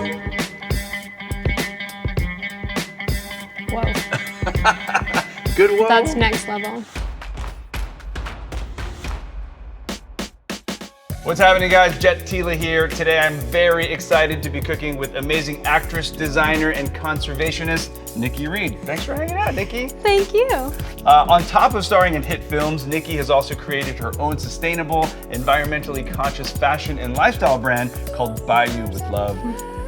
Whoa. Good whoa. That's next level. What's happening, guys? Jet Tila here. Today I'm very excited to be cooking with amazing actress, designer, and conservationist, Nikki Reed. Thanks for hanging out, Nikki. Thank you. On top of starring in hit films, Nikki has also created her own sustainable, environmentally conscious fashion and lifestyle brand called Bayou with Love.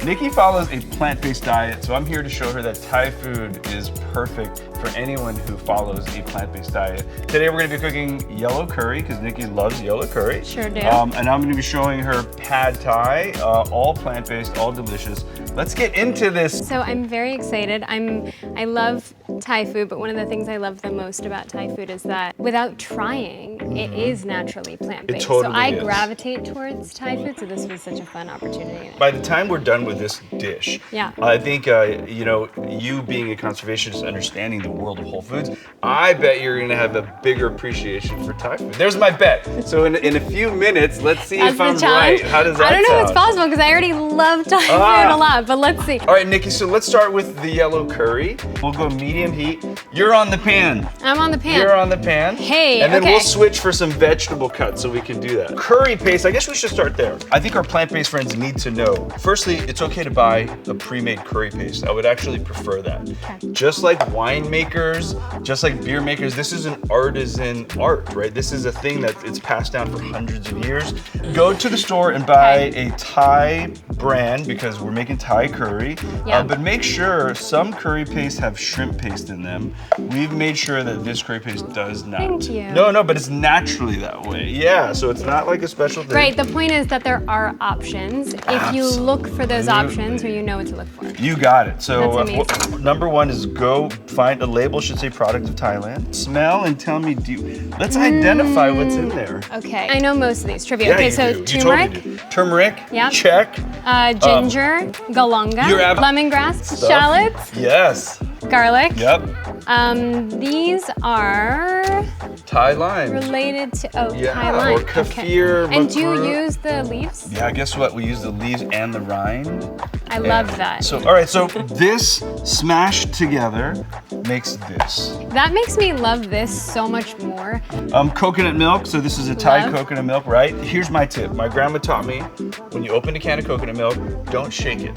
Nikki follows a plant-based diet, so I'm here to show her that Thai food is perfect for anyone who follows a plant-based diet. Today we're going to be cooking yellow curry, because Nikki loves yellow curry. Sure do. And I'm going to be showing her pad Thai, all plant-based, all delicious. Let's get into this. So I'm very excited. I love Thai food, but one of the things I love the most about Thai food is that without trying, it is naturally plant-based. It totally so I is. gravitate towards Thai food, so this was such a fun opportunity. By the time we're done with this dish, Yeah. I think, you know, you being a conservationist, understanding the world of whole foods, I bet you're gonna have a bigger appreciation for Thai food. There's my bet. So in a few minutes, let's see if I'm right. How does that sound? I don't know if it's possible because I already love Thai food a lot, but let's see. All right, Nikki, so let's start with the yellow curry. We'll go medium heat. You're on the pan. I'm on the pan. You're on the pan. Hey, And then okay. we'll switch for some vegetable cuts so we can do that. Curry paste, I guess we should start there. I think our plant-based friends need to know. Firstly, it's okay to buy a pre-made curry paste. I would actually prefer that. Okay. Just like winemakers, just like beer makers, this is an artisan art, right? This is a thing that it's passed down for hundreds of years. Go to the store and buy a Thai brand because we're making Thai curry. Yeah. But make sure some curry paste have shrimp paste in them. We've made sure that this curry paste does not. Thank you. No, but it's naturally that way. Yeah, so it's not like a special thing. Right, the point is that there are options. If you look for those options, or you know what to look for. You got it. So That's amazing. number one is go find a label, should say product of Thailand. Smell and tell me, let's identify what's in there. Okay, I know most of these trivia. Yeah, okay, you so do. You turmeric, totally do. Turmeric, Yep. check. Ginger, galunga, You're lemongrass, Stuff. shallots, Yes. garlic. Yep. These are Thai lime. related to Yeah, Thai lime. or kaffir, And do you makrut. use the leaves? Yeah, guess what? We use the leaves and the rind. I love that. So, all right, so this smashed together makes this. That makes me love this so much more. Coconut milk, so this is a Thai Love. coconut milk, right? Here's my tip. My grandma taught me, when you open a can of coconut milk, don't shake it.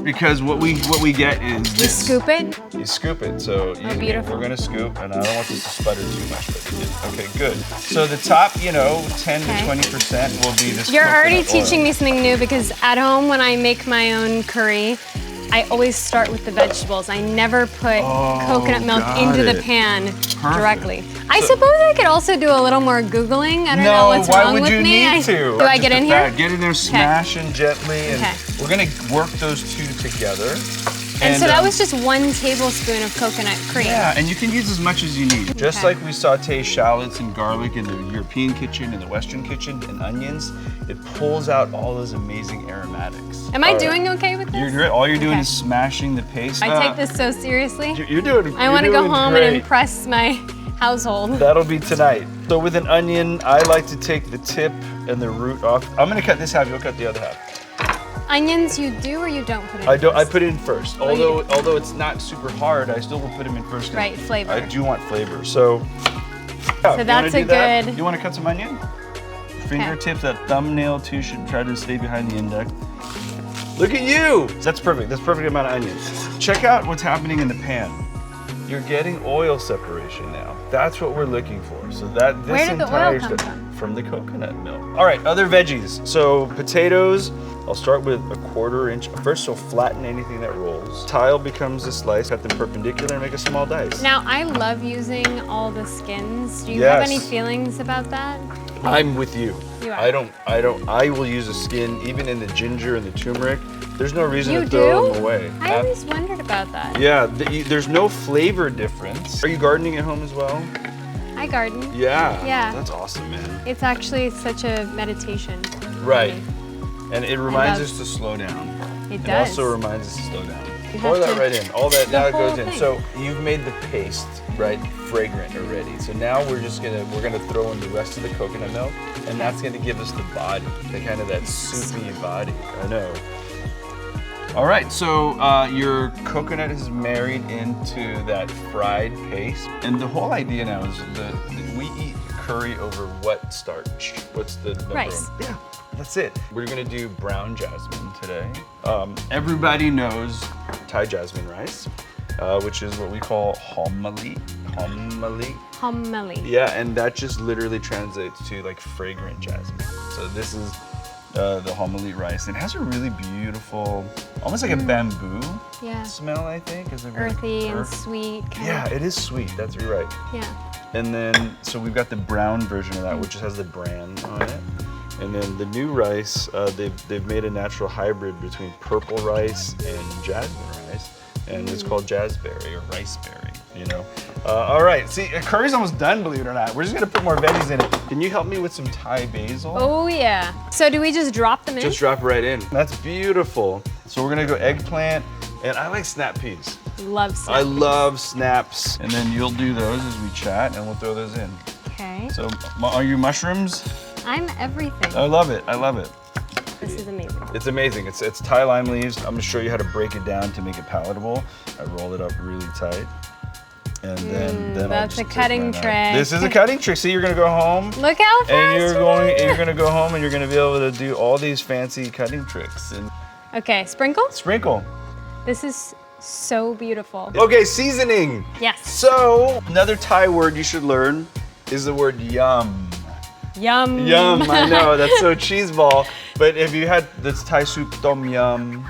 Because what we get is You this. scoop it. You scoop it, so beautiful. we're gonna scoop, and I don't want this to sputter too much, but it did. Okay, good. So the top, 10 to 20% will be this You're already coconut oil. teaching me something new because at home when I make my own curry, I always start with the vegetables. I never put coconut milk got into the it. pan directly. I So- suppose I could also do a little more Googling. I don't know what's why wrong would with you me. need to? Do I get in here? Get in there, smashing gently, and Okay. we're gonna work those two together. And so that was just 1 tablespoon of coconut cream. Yeah, and you can use as much as you need. Just Okay. like we saute shallots and garlic in the European kitchen and the Western kitchen and onions, it pulls out all those amazing aromatics. Am I doing okay with this? All you're doing Okay. is smashing the paste. I take this so seriously. You're doing. I want to go doing home great. and impress my household. That'll be tonight. So with an onion, I like to take the tip and the root off. I'm gonna cut this half. You'll cut the other half. Onions you do or you don't put in I don't. I first? put it in first. Oh, you do. Although it's not super hard, I still will put them in first. 'cause Right, flavor. I do want flavor. So. So that's a good- You want to cut some onion? Fingertips, that thumbnail too should try to stay behind the index. Look at you! That's perfect. That's perfect amount of onions. Check out what's happening in the pan. You're getting oil separation now. That's what we're looking for. So that this Where did the entire oil come stuff- from? From the coconut milk. All right, other veggies. So potatoes, I'll start with a 1/4 inch. First, so flatten anything that rolls. Tile becomes a slice, cut them perpendicular, and make a small dice. Now, I love using all the skins. Do you have Yes. any feelings about that? I'm with you. You are. I will use a skin, even in the ginger and the turmeric. There's no reason You to throw do? them away. I always wondered about that. Yeah, there's no flavor difference. Are you gardening at home as well? I garden. Yeah. Yeah. That's awesome, man. It's actually such a meditation. for Right. me. And it reminds love- us to slow down. It It does. also reminds us to slow down. You Pour have that to- right in. All that now it whole goes in. thing. So you've made the paste, right, fragrant already. So now we're gonna throw in the rest of the coconut milk, and that's gonna give us the body, that soupy body. I know. All right, so your coconut is married into that fried paste. And the whole idea now is that we eat curry over what starch? What's the number? Rice. Yeah, that's it. We're gonna do brown jasmine today. Everybody knows Thai jasmine rice, which is what we call homily. Homily. Yeah, and that just literally translates to like fragrant jasmine. So this is the homily rice. It has a really beautiful, almost like a bamboo smell, I think. Is it earthy and sweet. Yeah, it is sweet. That's right. Yeah. And then, so we've got the brown version of that, which just has the brand on it. And then the new rice, they've made a natural hybrid between purple rice and jasmine rice, and it's called jazzberry or riceberry, you know. All right, see, curry's almost done, believe it or not. We're just gonna put more veggies in it. Can you help me with some Thai basil? Oh yeah. So do we just drop them in? Just drop right in. That's beautiful. So we're gonna go eggplant, and I like snap peas. Love snap I peas. love snaps. And then you'll do those as we chat, and we'll throw those in. Okay. So are you mushrooms? I'm everything. I love it, I love it. This is amazing. It's amazing. It's Thai lime leaves. I'm gonna show you how to break it down to make it palatable. I roll it up really tight. And then I'll that's just a cutting take mine out. trick. This is a cutting trick. See, you're gonna go home. Look how fast And you're doing gonna go home and you're gonna be able to do all these fancy cutting tricks. And Okay, sprinkle. sprinkle. This is so beautiful. Okay, seasoning. Yes. So, another Thai word you should learn is the word yum. Yum. Yum, I know, that's so cheeseball. But if you had this Thai soup, tom yum,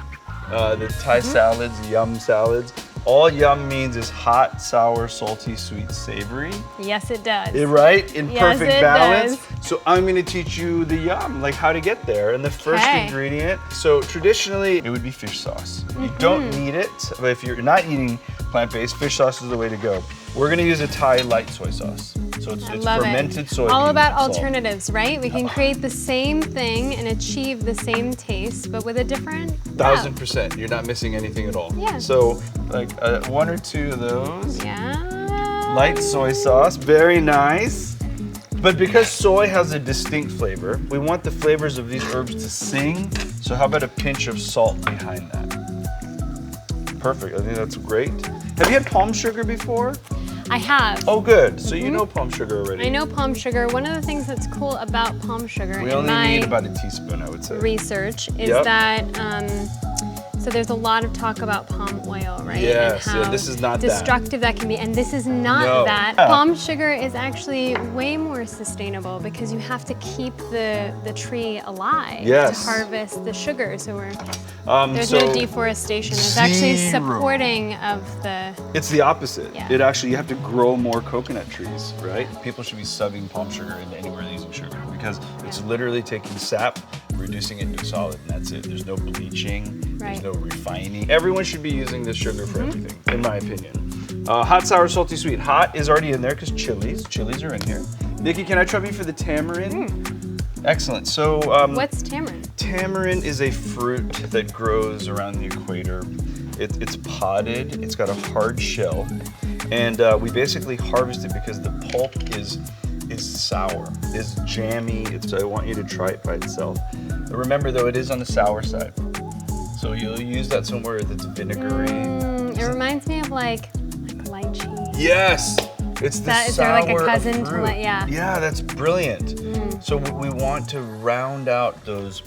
the Thai salads, yum salads, all yum means is hot, sour, salty, sweet, savory. Yes, it does. Right? In Yes, perfect it balance. does. So I'm gonna teach you the yum, like how to get there. And the first Okay. ingredient, so traditionally it would be fish sauce. You don't need it, but if you're not eating plant-based, fish sauce is the way to go. We're gonna use a Thai light soy sauce. So it's Love fermented it. soybean All about salt. alternatives, right? We can create the same thing and achieve the same taste, but with a different route. 1000%. You're not missing anything at all. Yeah. So like one or two of those. Yeah. Light soy sauce, very nice. But because soy has a distinct flavor, we want the flavors of these herbs to sing. So how about a pinch of salt behind that? Perfect, I think that's great. Have you had palm sugar before? I have. Oh good, so you know palm sugar already. I know palm sugar. One of the things that's cool about palm sugar We in only my need about a teaspoon, I would say. research is Yep. that so there's a lot of talk about palm oil, right? Yes, and yeah, how this is not that. destructive that can be, and this is not No. that. Yeah. Palm sugar is actually way more sustainable because you have to keep the tree alive Yes. to harvest the sugar. So there's so no deforestation. It's actually zero. supporting of the. It's the opposite. Yeah. It actually, you have to grow more coconut trees, right? People should be subbing palm sugar into anywhere they're using sugar because it's literally taking sap, reducing it into a solid, and that's it. There's no bleaching, Right. there's no refining. Everyone should be using this sugar for everything, in my opinion. Hot, sour, salty, sweet. Hot is already in there because chilies are in here. Nikki, can I trouble you for the tamarind? Excellent. So What's tamarind? tamarind is a fruit that grows around the equator. It's potted, it's got a hard shell, and we basically harvest it because the pulp is sour, is jammy. So I want you to try it by itself. But remember though, it is on the sour side. So you'll use that somewhere that's vinegary. It reminds me of like lychee. Yes! It's the Is there like a sour cousin of to fruit. yeah. Yeah, that's brilliant. So we want to round out those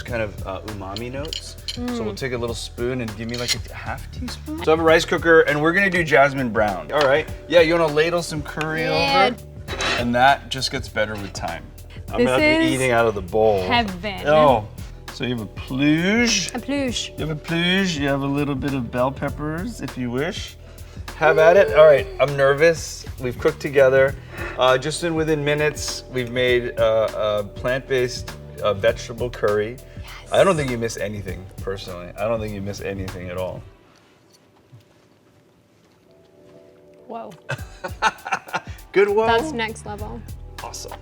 kind of umami notes. So we'll take a little spoon and give me like a half teaspoon. So I have a rice cooker and we're gonna do jasmine brown. All right, yeah, you wanna ladle some curry over? And that just gets better with time. I'm gonna have to be eating out of the bowl. Heaven. Oh, so you have a pluge. A pluche. You have a pluge, you have a little bit of bell peppers if you wish. Have at it. All right, I'm nervous. We've cooked together. Just within minutes, we've made a plant-based vegetable curry. Yes. I don't think you miss anything, personally. I don't think you miss anything at all. Whoa. Good one. That's next level. Awesome.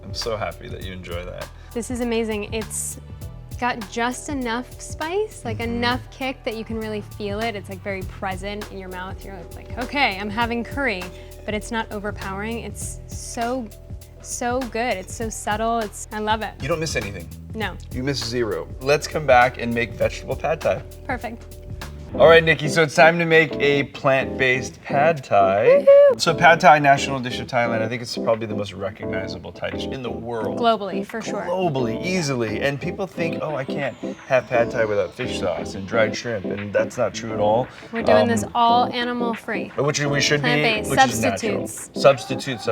I'm so happy that you enjoy that. This is amazing. It's got just enough spice, like enough kick that you can really feel it. It's like very present in your mouth. You're like, okay, I'm having curry, but it's not overpowering. It's so good. It's so subtle. I love it. You don't miss anything. No. You missed 0. Let's come back and make vegetable pad thai. Perfect. All right, Nikki, so it's time to make a plant-based pad thai. So pad thai, national dish of Thailand. I think it's probably the most recognizable Thai dish in the world. Globally, for sure. Globally, easily. And people think, oh, I can't have pad thai without fish sauce and dried shrimp, and that's not true at all. We're doing this all animal free. Which we should Plant-based, be, which is natural. Substitute.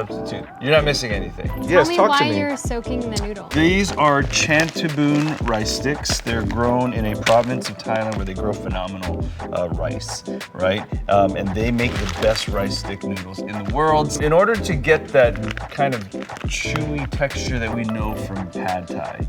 You're not missing anything. Tell me why you're soaking the noodle. These are Chantabun rice sticks. They're grown in a province of Thailand where they grow phenomenal rice, right? And they make the best rice stick noodles in the world. In order to get that kind of chewy texture that we know from pad thai,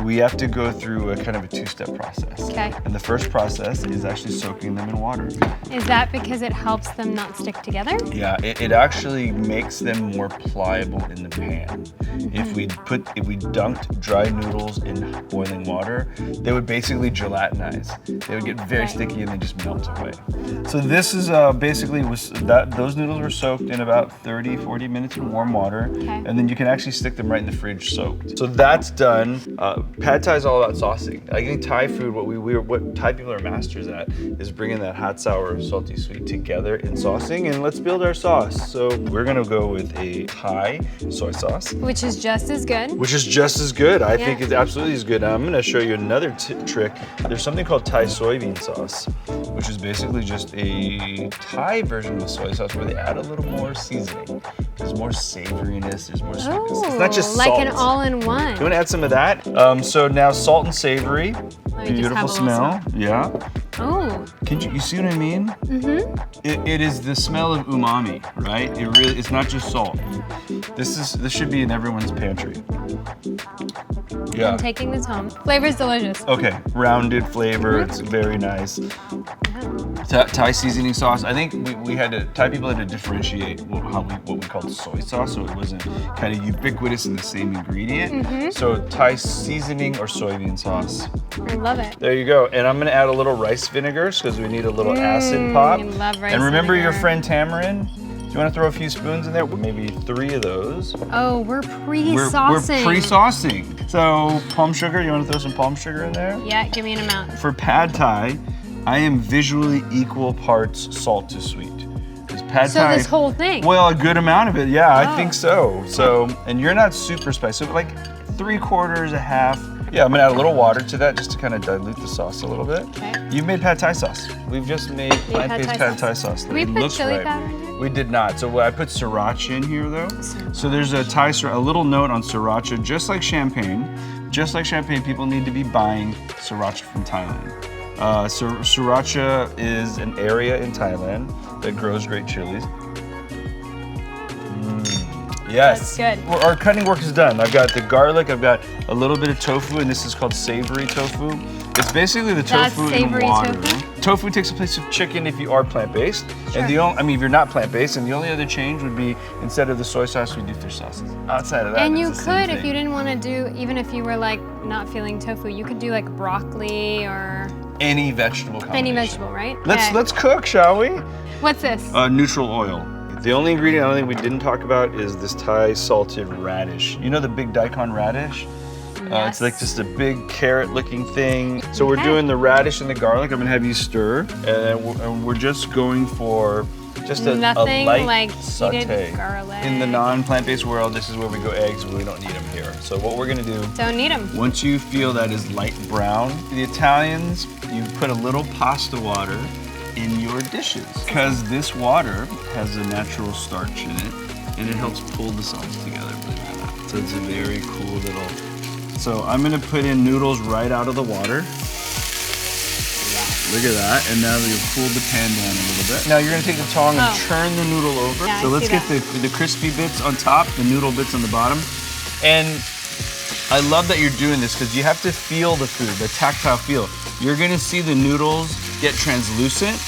we have to go through a kind of a 2-step process. Okay. And the first process is actually soaking them in water. Is that because it helps them not stick together? Yeah, it actually makes them more pliable in the pan. If we dunked dry noodles in boiling water, they would basically gelatinize. They would get very sticky and they just melt away. So this is basically those noodles were soaked in about 30-40 minutes in warm water, and then you can actually stick them right in the fridge soaked. So that's done. Pad thai is all about saucing. I think Thai food, what Thai people are masters at, is bringing that hot, sour, salty, sweet together in saucing, and let's build our sauce. So we're gonna go with a Thai soy sauce. Which is just as good. I think it's absolutely as good. Now, I'm gonna show you another trick. There's something called Thai soybean sauce, which is basically just a Thai version of soy sauce where they add a little more seasoning. There's more savoriness, there's more sweetness. It's not just salt. Like an all-in-one. You wanna add some of that? So now salt and savory. Beautiful smell. Yeah. Oh. You see what I mean? Mm-hmm. It is the smell of umami, right? It's not just salt. This should be in everyone's pantry. Yeah. I'm taking this home. Flavor's delicious. Okay, rounded flavor. It's very nice. Thai seasoning sauce. I think Thai people had to differentiate what we called soy sauce, so it wasn't kind of ubiquitous in the same ingredient. So Thai seasoning or soybean sauce. I love it. There you go. And I'm gonna add a little rice vinegar because we need a little acid pop. I love rice and remember vinegar. your friend tamarind? Do you want to throw a few spoons in there? Maybe 3 of those. Oh, we're pre-saucing. We're pre-saucing. So palm sugar, you want to throw some palm sugar in there? Yeah, give me an amount. For pad thai, I am visually equal parts salt to sweet. Pad thai, this whole thing? Well, a good amount of it, yeah, I think so. And you're not super spicy, but like 3/4, a half. Yeah, I'm gonna add a little water to that just to kind of dilute the sauce a little bit. Okay. You've made pad thai sauce. We've just made plant-based pad thai sauce. Did we put chili powder in here? We did not. So I put sriracha in here though. So there's a little note on sriracha, just like champagne. Just like champagne, people need to be buying sriracha from Thailand. Sriracha is an area in Thailand that grows great chilies. Yes. That's good. Our cutting work is done. I've got the garlic, I've got a little bit of tofu, and this is called savory tofu. It's basically the tofu in water. Tofu takes the place of chicken if you are plant-based. Sure. And if you're not plant-based, and the only other change would be instead of the soy sauce, we do fish sauces. Outside of that, and you could, if you didn't want to do, even if you were like not feeling tofu, you could do like broccoli or any vegetable combination. Any vegetable, right? Let's cook, shall we? What's this? Neutral oil. The only ingredient I don't think we didn't talk about is this Thai salted radish. You know the big daikon radish? Yes. It's like just a big carrot-looking thing. So we're doing the radish and the garlic. I'm gonna have you stir, and we're just going for just a light like saute. Garlic. In the non-plant-based world, this is where we go eggs, but we don't need them here. So what we're gonna do? Don't need them. Once you feel that is light brown, the Italians, you put a little pasta water in your dishes because this water has a natural starch in it and it helps pull the sauce together, believe it or not. So it's a very cool little. So I'm gonna put in noodles right out of the water. Look at that, and now we've cooled the pan down a little bit. Now you're gonna take the tongs and turn the noodle over. Yeah, so let's get the crispy bits on top, the noodle bits on the bottom. And I love that you're doing this because you have to feel the food, the tactile feel. You're gonna see the noodles get translucent,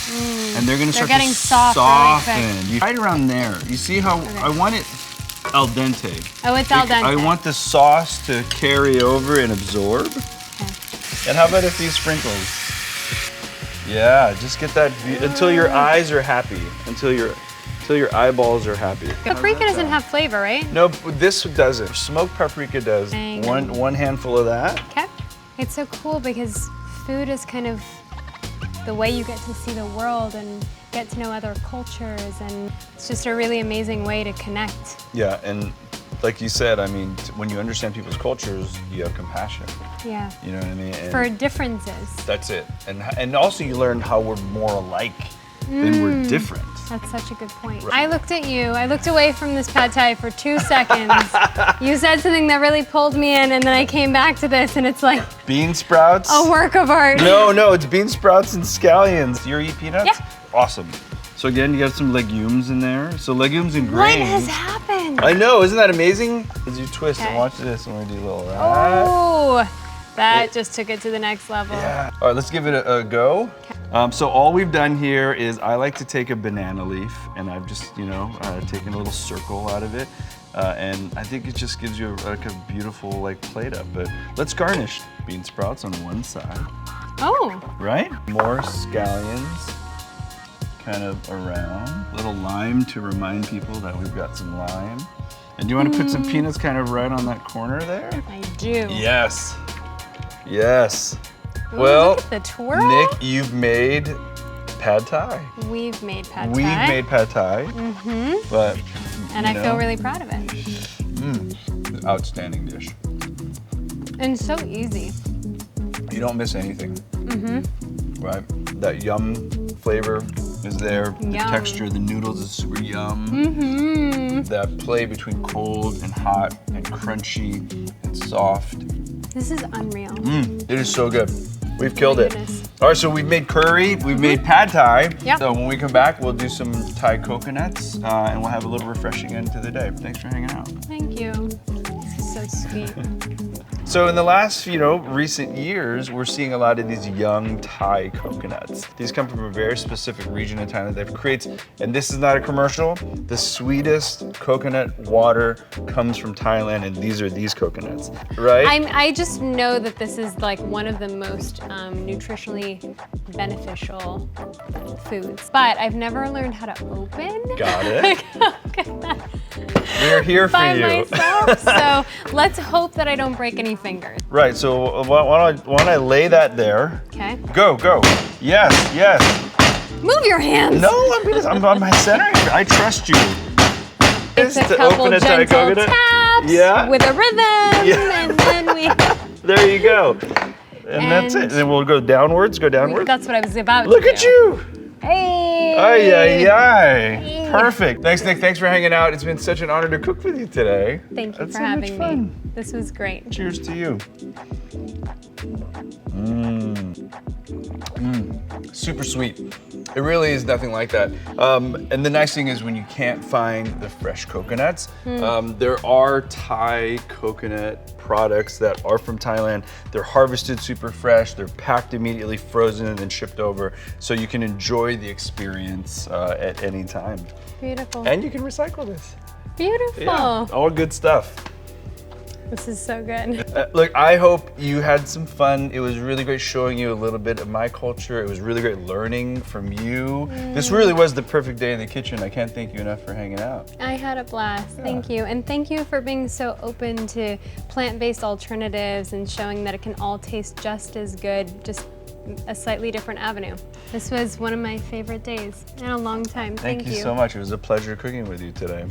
and they're gonna start to soften. Right around there. You see how I want it al dente. Oh, it's al dente. I want the sauce to carry over and absorb. Okay. And how about a few sprinkles? Yeah, just get that until your eyes are happy. Until you're till your eyeballs are happy. Paprika doesn't have flavor, right? No, this doesn't. Smoked paprika does. Dang. One handful of that. Okay. It's so cool because food is kind of the way you get to see the world and get to know other cultures, and it's just a really amazing way to connect. Yeah, and like you said, I mean, when you understand people's cultures, you have compassion. Yeah. You know what I mean? And for differences. that's it. And also you learn how we're more alike than we're different. That's such a good point. I looked at you, I looked away from this pad thai for 2 seconds. You said something that really pulled me in, and then I came back to this, and it's like Bean sprouts? a work of art. No, it's bean sprouts and scallions. You eat peanuts? Yeah. Awesome. So again, you got some legumes in there. So legumes and What grains. has happened? I know, isn't that amazing? As you twist and Okay. watch this, and we do a little that. Oh, that just took it to the next level. Yeah. All right, let's give it a go. So all we've done here is I like to take a banana leaf, and I've just, taken a little circle out of it. And I think it just gives you a beautiful plate up. But let's garnish bean sprouts on one side, Oh, right? More scallions kind of around. A little lime to remind people that we've got some lime. And do you want to put some peanuts kind of right on that corner there? I do. Yes. Yes. Ooh, Well, look at the twirl. Nick, you've made pad thai. We've made pad thai. We've made pad thai. But and I feel really proud of it. outstanding dish. And so easy. You don't miss anything. Right? That yum flavor is there. The Yum. texture, the noodles is super yum. That play between cold and hot and crunchy and soft. This is unreal. It is so good. We've killed it. goodness. All right, so we've made curry, we've made pad thai. Yep. So when we come back, we'll do some Thai coconuts, and we'll have a little refreshing end to the day. Thanks for hanging out. Thank you. This is so sweet. So in the last, recent years, we're seeing a lot of these young Thai coconuts. These come from a very specific region in Thailand that creates, and this is not a commercial, the sweetest coconut water comes from Thailand, and these are these coconuts, right? I just know that this is like one of the most nutritionally beneficial foods, but I've never learned how to open. Got it. coconut We're here for by you. myself. So let's hope that I don't break any fingers. Right, so why don't I lay that there? Okay. Go. Yes. Move your hands. No, I'm on my center here. I trust you. It's a to couple open a Thai gentle coconut. taps Yeah. with a rhythm, Yeah. and then we. There you go. And that's it. And then we'll go downwards. That's what I was about Look to at do. you. Hey. Ay. Perfect. Thanks, Nick. Thanks for hanging out. It's been such an honor to cook with you today. Thank you That's for so much having fun. me. This was great. Cheers to you. Super sweet. It really is nothing like that. And the nice thing is when you can't find the fresh coconuts, there are Thai coconut products that are from Thailand. They're harvested super fresh, they're packed immediately, frozen, and then shipped over. So you can enjoy the experience at any time. Beautiful. And you can recycle this. Beautiful. Yeah, all good stuff. This is so good. Look, I hope you had some fun. It was really great showing you a little bit of my culture. It was really great learning from you. This really was the perfect day in the kitchen. I can't thank you enough for hanging out. I had a blast. Thank you. And thank you for being so open to plant-based alternatives and showing that it can all taste just as good, just a slightly different avenue. This was one of my favorite days in a long time. Thank you so much. It was a pleasure cooking with you today.